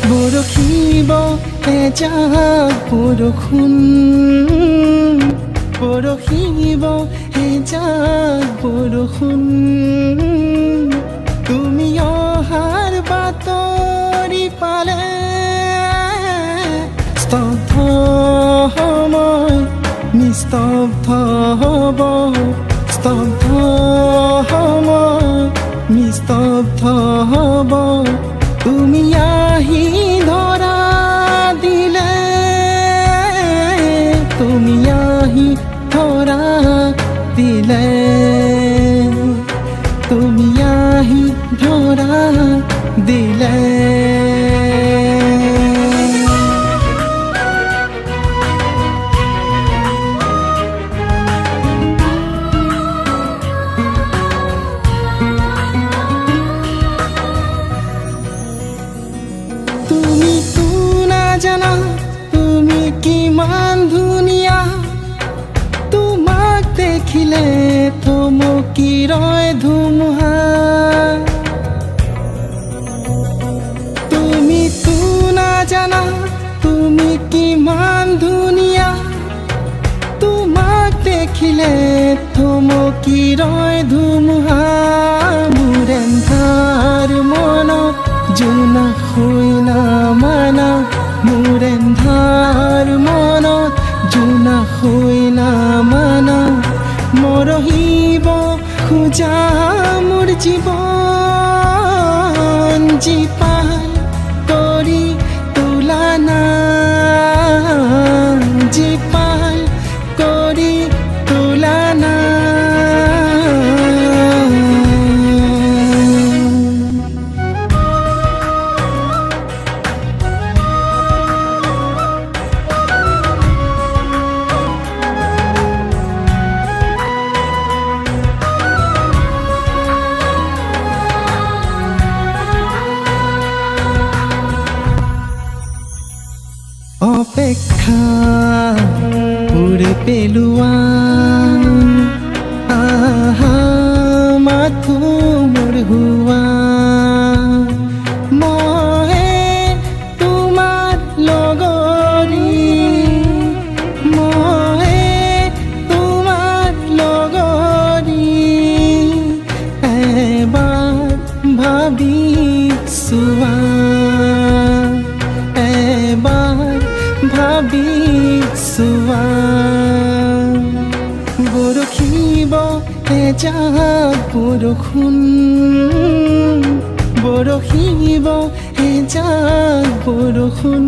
বৰষিব এজাক বৰষুণ, বৰষিব এজাক বৰষুণ, তুমি অহাৰ বাতৰি পালে স্তব্ধ সময় নিস্তব্ধ হ'ব, স্তব্ধ সময় নিস্তব্ধ হ'ব, তুমি আহি ধৰা দিলে, তুমি আহি ধৰা দিলে, তুমি আহি ধৰা দিলে। জানা তুমি কিমান ধুনীয়া, তোমাক দেখিলে থমকি ৰয় ধুমুহা, তুমিতো নাজানা তুমি কিমান ধুনীয়া, তোমাক দেখিলে থমকি ৰয় ধুমুহা, মোৰ এন্ধাৰ মনত জোনাক হৈ নামানা, মোৰ এন্ধাৰ মনত জোনাক হৈ নামানা, মৰহিব খোজা মোৰ জীৱন জীপাল কৰি তোলা নাই, জীপাল কৰি তোলা নাই। অপেক্ষা উড়ে পেলুৱা আহা মাথো মোৰ হুৱা, মই তোমাৰ লগৰী, মই তোমাৰ লগৰী, এবাৰ ভাবি চোৱা, এবাৰ ভাবি চোৱা, বৰষিব এজাক বৰষুণ, বৰষিব এজাক বৰষুণ।